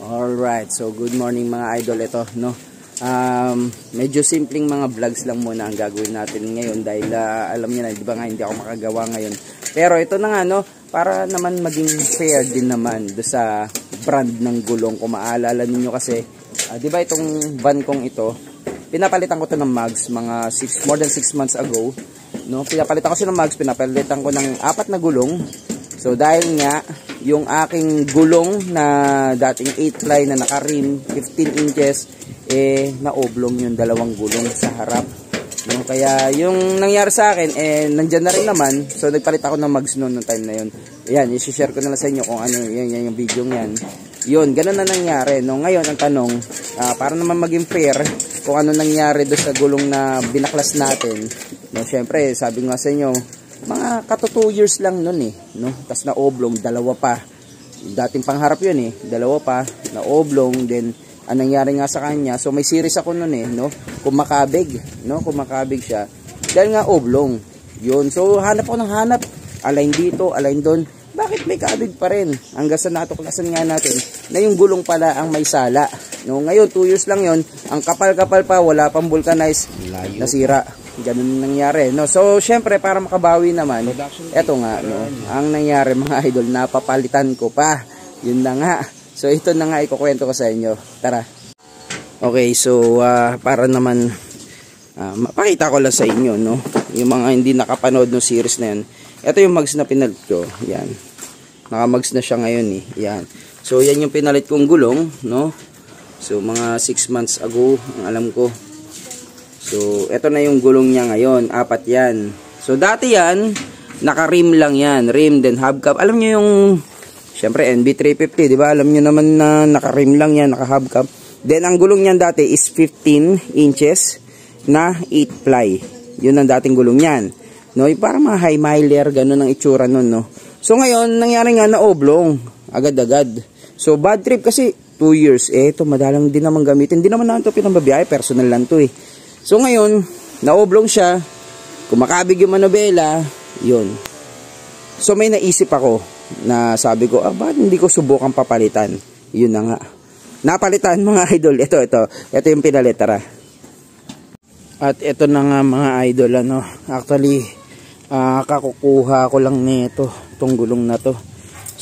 Alright, so good morning mga idol. Ito, no? Medyo simpleng mga vlogs lang muna ang gagawin natin ngayon dahil alam niyo na, di ba nga, hindi ako makagawa ngayon. Pero ito na nga, no? Para naman maging fair din naman do sa brand ng gulong. Kung maalala niyo kasi, di ba itong van kong ito, pinapalitan ko to ng mags mga more than 6 months ago, no? Pinapalitan ko siya ng mags, pinapalitan ko ng 4 na gulong. So dahil nga yung aking gulong na dating 8-ply na naka-rim 15 inches na-oblong yung dalawang gulong sa harap. No, kaya yung nangyari sa akin nandiyan na rin naman. So nagpalit ako ng mags noon ng time na yun. Ayan, i-share ko na lang sa inyo kung ano yan yung video niyan. Yun, ganun na nangyari. No, ngayon ang tanong, para naman maging fair kung ano nangyari do sa gulong na binaklas natin. No, syempre, sabi nga sa inyo, mga kato 2 years lang nun no? Tas na oblong, dalawa pa. Dating pangharap yun dalawa pa, na oblong. Then, anong nangyari nga sa kanya, so may series ako nun no? Kumakabig, no? Kumakabig siya. Dahil nga oblong. Yun, so hanap ako ng hanap. Align dito, align doon. Bakit may kabig pa rin? Hanggang sa natuklasan nga natin na yung gulong pala ang may sala. No? Ngayon, 2 years lang yun. Ang kapal-kapal pa, wala pang vulcanized, nasira. Ganun nangyari, no? So, syempre, para makabawi naman, eto nga, no? Ang nangyari, mga idol, napapalitan ko pa. Yun na nga. So, ito na nga, ikukwento ko sa inyo. Tara. Okay, so, para naman, mapakita ko lang sa inyo, no? Yung mga hindi nakapanood ng series na yan. Ito yung mags na pinalit ko. Yan. Naka-mags na siya ngayon, Yan. So, yan yung pinalit kong gulong, no? So, mga 6 months ago, ang alam ko. So, ito na yung gulong niya ngayon. 4 yan. So, dati yan, naka-rim lang yan. Rim, then hubcap. Alam nyo yung, syempre, NB350, di ba? Alam nyo naman na naka-rim lang yan, naka-hubcap. Then, ang gulong niyan dati is 15 inches na 8-ply. Yun ang dating gulong niyan. No? Parang mga high miler, ganun ang itsura nun, no? So, ngayon, nangyari nga na oblong. Agad-agad. So, bad trip kasi 2 years. Ito, madalang din naman gamitin. Hindi naman naman ito pinambabiyahe. Personal lang to So ngayon, na-oblong siya, kumakabig yung manobela, yun. So may naisip ako na sabi ko, bakit hindi ko subukan papalitan? Yun na nga. Napalitan mga idol. Ito yung pinalit, tara. At ito na nga mga idol, actually, kakukuha ko lang nito, itong gulong na to.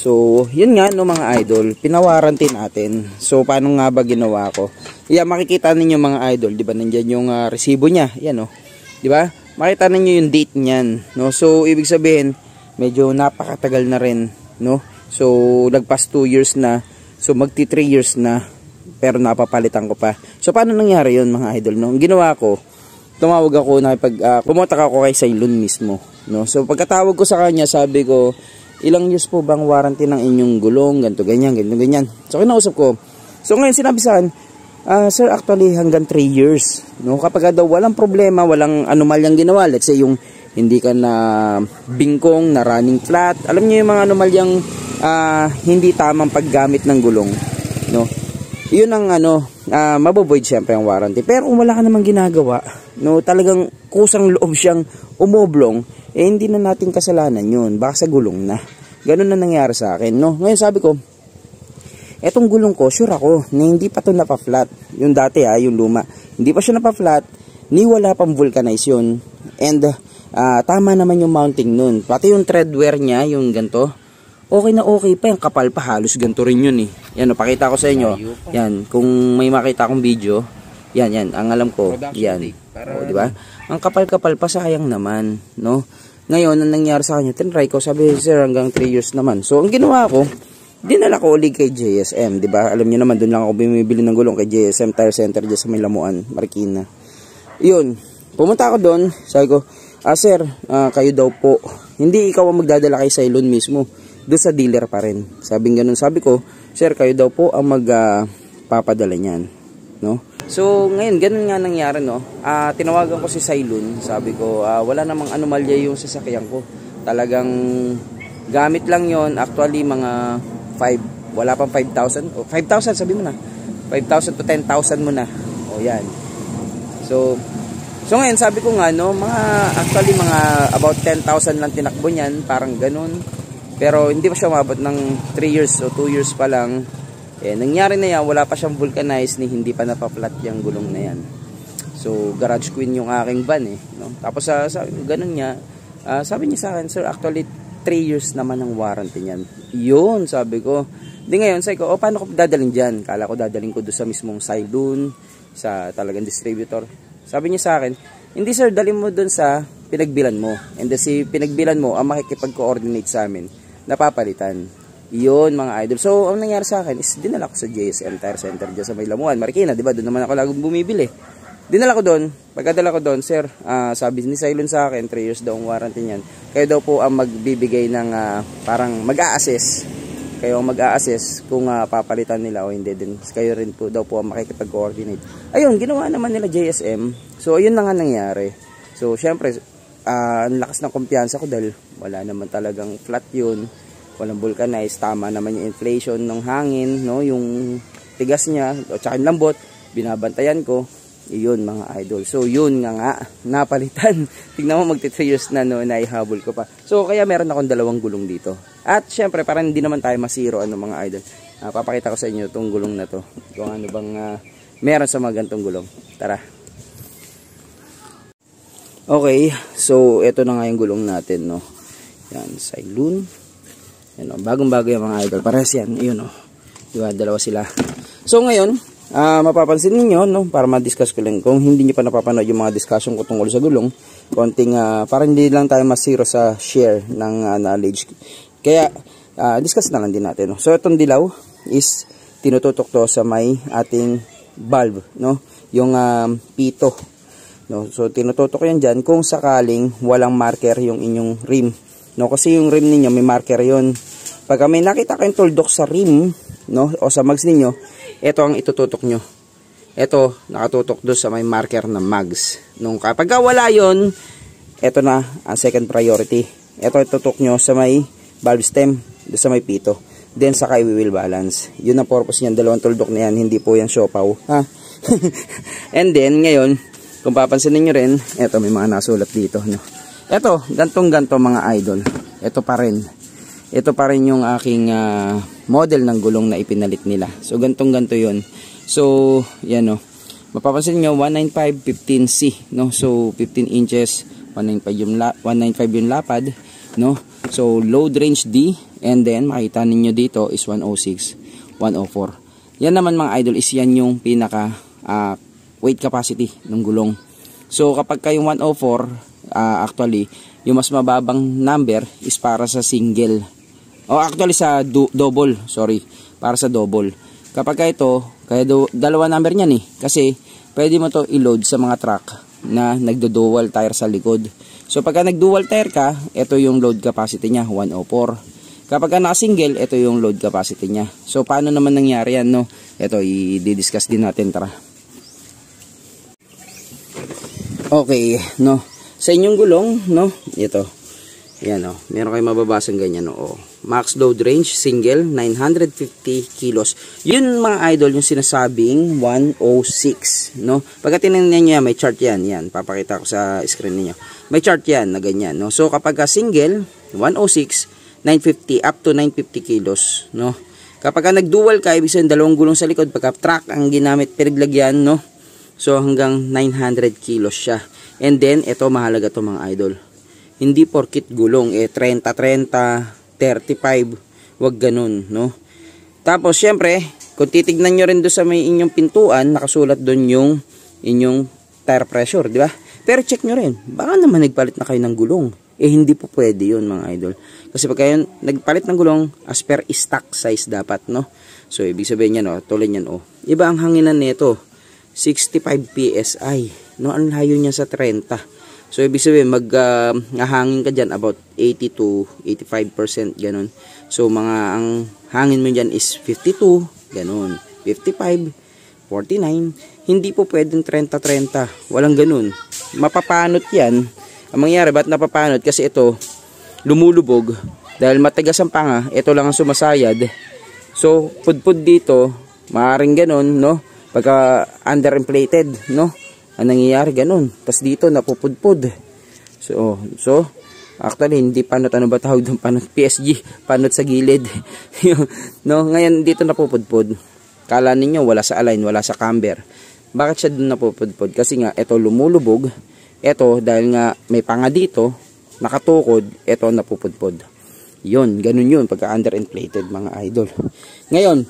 So, yun nga mga idol, pinawaranty natin. So, paano nga ba ginawa ko? Yeah, makikita ninyo mga idol, 'di ba? Nandiyan yung resibo niya. Yan 'Di ba? Makita ninyo yung date niyan, no? So, ibig sabihin, medyo napakatagal na rin, no? So, nagpas 2 years na. So, magti 3 years na. Pero napapalitan ko pa. So, paano nangyari 'yun mga idol, no? Ang ginawa ko, tumawag ako na pumunta ako kay Cylon mismo, no? So, pagkatawag ko sa kanya, sabi ko, ilang years po bang warranty ng inyong gulong, ganito, ganyan. So, kinausap ko. So, ngayon sinabi sa akin, sir, actually hanggang 3 years. No? Kapag daw walang problema, walang anomalyang ginawa. Let's say yung hindi ka na bingkong, na running flat. Alam niyo yung mga anomalyang hindi tamang paggamit ng gulong. No? Yun ang mabovoid syempre ang warranty. Pero kung wala ka namang ginagawa, no, talagang kusang loob siyang umoblong, hindi na natin kasalanan yun. Baka sa gulong na. Ganun na nangyari sa akin. No? Ngayon sabi ko, etong gulong ko, sure ako, na hindi pa ito napa-flat. Yung dati yung luma. Hindi pa siya napa-flat, ni wala pang vulcanize yun. And, tama naman yung mounting nun. Pati yung thread wear niya, yung ganito, okay na okay pa. Yung kapal pa, halos ganito rin yun Yan, pakita ko sa inyo. Yan, kung may makita akong video, yan, ang alam ko, yan. Di ba? Ang kapal-kapal pa, sayang naman, no? Ngayon, ang nangyari sa kanya, tinry ko, sabi, sir, hanggang 3 years naman. So, ang ginawa ko, dinala ko ulit kay JSM, di ba? Alam niyo naman, doon lang ako bumibili ng gulong kay JSM Tire Center dyan sa may Lamuan, Marikina. Yun, pumunta ako doon, sabi ko, sir, kayo daw po, hindi ikaw ang magdadala kay Cylon mismo, doon sa dealer pa rin. Sabing ganun, sabi ko, sir, kayo daw po ang magpapadala niyan, no? So, ngayon, ganun nga nangyari, no? Tinawagan ko si Cylon, sabi ko, wala namang anomalya yung sasakyan ko. Talagang gamit lang yon, actually mga 5, wala pang 5,000. O 5,000 sabi mo na. 5,000 to 10,000 mo na. O yan. So ngayon sabi ko nga actually mga about 10,000 lang tinakbo niyan, parang ganun. Pero hindi pa siya umabot ng 3 years o 2 years pa lang. Nangyari na yan, wala pa siyang vulcanize ni hindi pa napaplat yung gulong na yan. So, garage queen yung aking van no? Tapos sabi, ganun niya, sabi niya sa akin, sir, actually 3 years naman ang warranty niyan. Yun, sabi ko. Di ngayon, sabi ko, paano ko dadalhin dyan? Kala ko dadalhin ko doon sa mismong saloon, sa talagang distributor. Sabi niya sa akin, hindi sir, dalhin mo doon sa pinagbilan mo. And si pinagbilan mo, ang makikipag-coordinate sa amin, napapalitan. Yun, mga idol. So, ang nangyari sa akin is, dinala ko sa JSM Tire Center dyan sa May Lamuan, Marikina, di ba? Doon naman ako laging bumibili. Dinala ko doon. Pagkadala ko doon, sir, sabi ni Cylon sa akin, 3 years daw ang warranty niyan. Kayo daw po ang magbibigay ng parang mag-a-assess. Kayo ang mag-a-assess kung papalitan nila o hindi din. Kayo rin po daw po ang makikipag-coordinate. Ayun, ginawa naman nila JSM. So, ayun na nga nangyari. So, syempre, ang lakas ng kumpiyansa ko dahil wala naman talagang flat yun. Walang vulcanize. Tama naman yung inflation ng hangin, no? Yung tigas niya, o tsaka yung lambot, binabantayan ko. Yun, mga idol. So, yun nga, napalitan. Tignan mo, magti 3 years na, no, naihabol ko pa. So, kaya meron akong 2 gulong dito. At, syempre, para hindi naman tayo masiro, mga idol. Papakita ko sa inyo itong gulong na to. Kung ano bang meron sa mga gantong gulong. Tara. Okay, so, ito na nga yung gulong natin, no. Yan, Cylon. Yan, no, bagong-bago yung mga idol. Parehas yan, yun, no. Diba, 2 sila. So, ngayon, mapapansin niyo, no, para ma-discuss ko lang, kung hindi niyo pa napapanood yung mga discussion ko tungkol sa gulong, konting para hindi lang tayo masiro sa share ng knowledge. Kaya discuss na lang din natin, no. So itong dilaw is tinututok to sa may ating valve, no, yung pito, no. So tinututok yan diyan kung sakaling walang marker yung inyong rim, no, kasi yung rim niyo may marker yon. Pag may nakita kayong tuldok sa rim, no, o sa mags niyo, ito ang itututok nyo. Ito, nakatutok doon sa may marker na mags. Nung kapag wala yun, ito na ang second priority. Ito itutok nyo sa may valve stem, doon sa may pito. Then, saka i-wheel balance. Yun ang purpose niyan. 2 tuldok na yan, hindi po yan siopaw. Ha? And then, ngayon, kung papansin niyo rin, ito, may mga nasulat dito. No? Ito, gantong-ganto mga idol. Ito pa rin. Ito pa rin yung aking model ng gulong na ipinalit nila. So, gantong-ganto yun. So, yan, no. Mapapansin nyo, 195, 15C, no. So, 15 inches, 195 yung lapad, no. So, load range D, and then, makita ninyo dito is 106, 104. Yan naman mga idol, is yan yung pinaka weight capacity ng gulong. So, kapag kayong 104, actually, yung mas mababang number is para sa single. O actually sa double, sorry, para sa double. Kapag ito, kaya 2 number niyan kasi pwede mo to i-load sa mga truck na nagdo-dual tire sa likod. So pagka nag-dual tire ka, ito yung load capacity niya, 104. Kapag naka-single, ito yung load capacity niya. So paano naman nangyari yan, no? Ito, i-discuss din natin, tara. Okay, no. Sa inyong gulong, no, ito. Yan, no. Meron kayong mababasang ganyan, no. Max load range, single, 950 kilos. Yun, mga idol, yung sinasabing 106, no. Pagka tinignan niyo, may chart yan. Yan, papakita ko sa screen niyo. May chart yan na ganyan, no. So, kapag single, 106, 950, up to 950 kilos, no. Kapag nag-dual ka, ibig sabihin, 2 gulong sa likod, pagka truck ang ginamit, pinaglagyan, no. So, hanggang 900 kilos siya. And then, ito mahalaga to mga idol. Hindi porkit gulong, 30-30, 35, wag ganun, no? Tapos, syempre, kung titignan nyo rin doon sa may inyong pintuan, nakasulat doon yung inyong tire pressure, di ba? Pero check nyo rin, baka naman nagpalit na kayo ng gulong. Hindi po pwede yun, mga idol. Kasi pag kayo nagpalit ng gulong, as per stock size dapat, no? So, ibig sabihin yan, tulad yan, iba ang hanginan nito. 65 PSI, no? Ang layo niya sa 30. So, ibig sabihin, hangin ka dyan about 80 to 85%, ganun. So, ang hangin mo dyan is 52, ganun. 55, 49. Hindi po pwedeng 30-30. Walang ganun. Mapapanot yan. Ang mangyayari, ba't napapanot? Kasi ito, lumulubog. Dahil matigas ang panga, ito lang ang sumasayad. So, pudpud dito, maaaring ganun, no? Pagka underinflated, no? Ang nangyayari ganun. Tapos dito napupudpud. So actually hindi panot, ano ba tawag doon? Panot PSG, panot sa gilid. No, ngayon dito napupudpud. Kala ninyo wala sa align, wala sa camber. Bakit siya doon napupudpod? Kasi nga, ito lumulubog. Ito, dahil nga may panga dito, nakatukod, ito napupudpod. Yun, ganun yun, pagka underinflated mga idol. Ngayon,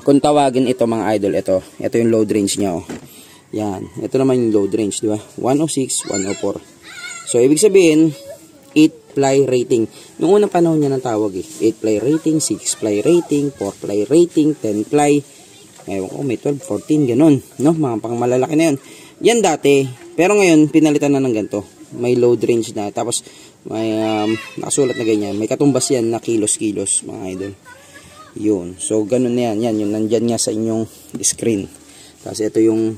kung tawagin ito mga idol, ito yung load range niya, oh. Yan, ito naman yung load range, di ba? 106, 104. So, ibig sabihin, 8-ply rating. Yung unang panahon niya ng tawag, 8-ply rating, 6-ply rating, 4-ply rating, 10-ply. Ewan ko, may 12, 14, ganun. No? Mga pang malalaki na yun. Yan dati. Pero ngayon, pinalitan na ng ganito. May load range na. Tapos, may nakasulat na ganyan. May katumbas yan na kilos-kilos, mga idol. Yun. So, ganun na yan. Yan, yung nandyan nga sa inyong screen. Tapos, ito yung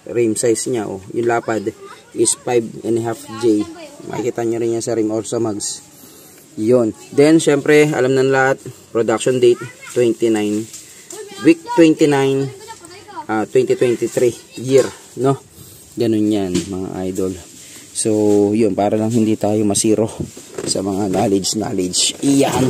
rim size niya. Oh. Yung lapad is 5.5J. Makikita nyo rin yan sa rim or sa mags. Yun. Then, syempre, alam na lahat, production date, 29. Week 29, 2023 year, no? Ganun yan, mga idol. So, yun, para lang hindi tayo masiro sa mga knowledge. Iyan.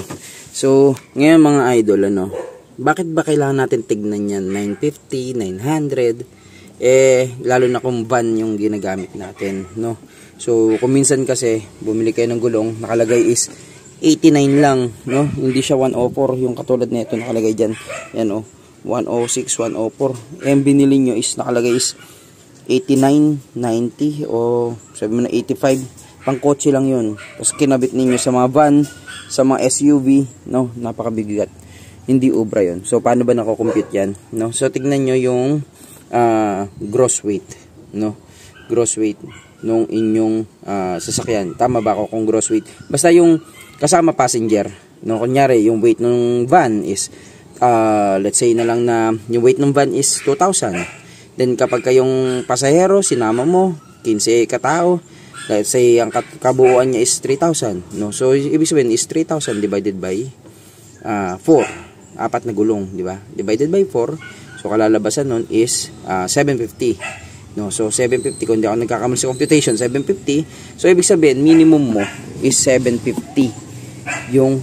So, ngayon mga idol, bakit ba kailangan natin tignan yan? 950, 900, lalo na kung van yung ginagamit natin, no? So, kung minsan kasi, bumili kayo ng gulong, nakalagay is 89 lang, no? Hindi siya 104, yung katulad na ito nakalagay dyan. Yan, 106, 104. Yung binili nyo is nakalagay is 89, 90 o sabi mo na 85. Pang kotse lang yun. Tapos kinabit ninyo sa mga van, sa mga SUV, no? Napakabigat. Hindi ubra yun. So paano ba nako-compute yan, no? So tignan nyo yung gross weight, no? Gross weight nung inyong sasakyan. Tama ba ako kung gross weight? Basta yung kasama passenger, no? Kunyari yung weight ng van is let's say na lang na yung weight ng van is 2,000. Then kapag kayong pasahero, sinama mo 15 katao, let's say ang kabuuan niya is 3,000, no? So ibig sabihin is 3,000 divided by 4. Apat na gulong, di ba? Divided by 4. So kalalabasan nun is 750. No, so 750 kung di ako nagkakamali sa computation, 750. So ibig sabihin minimum mo is 750 yung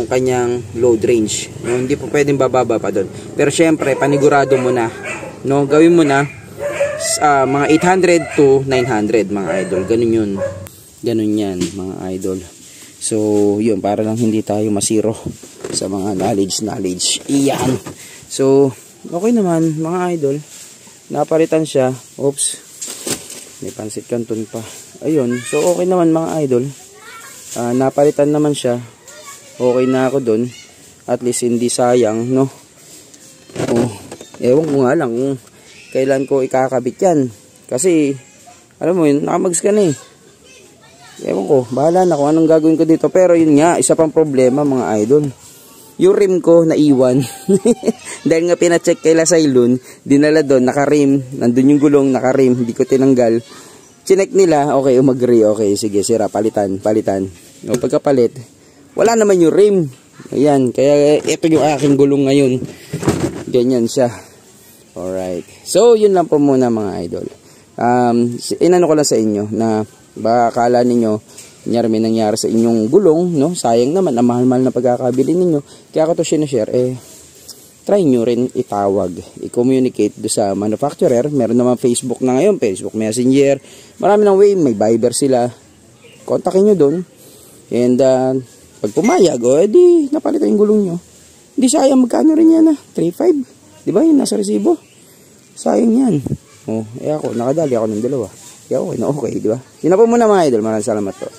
kanyang load range. No, hindi po pwedeng bababa pa doon. Pero syempre, panigurado mo na, no, gawin mo na mga 800 to 900 mga idol. Ganun yun. Ganun yan mga idol. So, yun, para lang hindi tayo masiro sa mga knowledge. Iyan. So, okay naman mga idol. Napalitan siya. Oops. May pansit canton pa. Ayun. So, okay naman mga idol. Napalitan naman siya. Okay na ako dun. At least hindi sayang, no? Ewan ko nga lang kung kailan ko ikakabit yan. Kasi, alam mo yun, nakamags ka na eh. Ewan ko, bahala na kung anong gagawin ko dito. Pero yun nga, isa pang problema mga idol. Yung rim ko, naiwan. Dahil nga pinacheck kay Lasailun, dinala doon, naka-rim. Nandun yung gulong, naka-rim, hindi ko tinanggal. Chinek nila, okay, umagri, okay, sige, sira, palitan. O pagkapalit, wala naman yung rim. Ayan, kaya ito yung aking gulong ngayon. Ganyan siya. Alright. So, yun lang po muna mga idol. Inano ko lang sa inyo na baka akala ninyo may nangyari sa inyong gulong, no? Sayang naman, ang mahal-mahal na pagkakabili ninyo. Kaya ako to sinashare, try nyo rin itawag, i-communicate do sa manufacturer. Meron naman Facebook na ngayon, Facebook Messenger. Marami ng way, may Viber sila. Kontakin nyo doon. And, pag pumayag, edi napalitan yung gulong nyo. Hindi sayang, magkano rin yan 3.5. Diba yun, nasa resibo? Sayang yan. Ako, nakadali ako ng dalawa. Kaya okay na okay, diba? Yun na po muna mga idol. Maraming salamat po.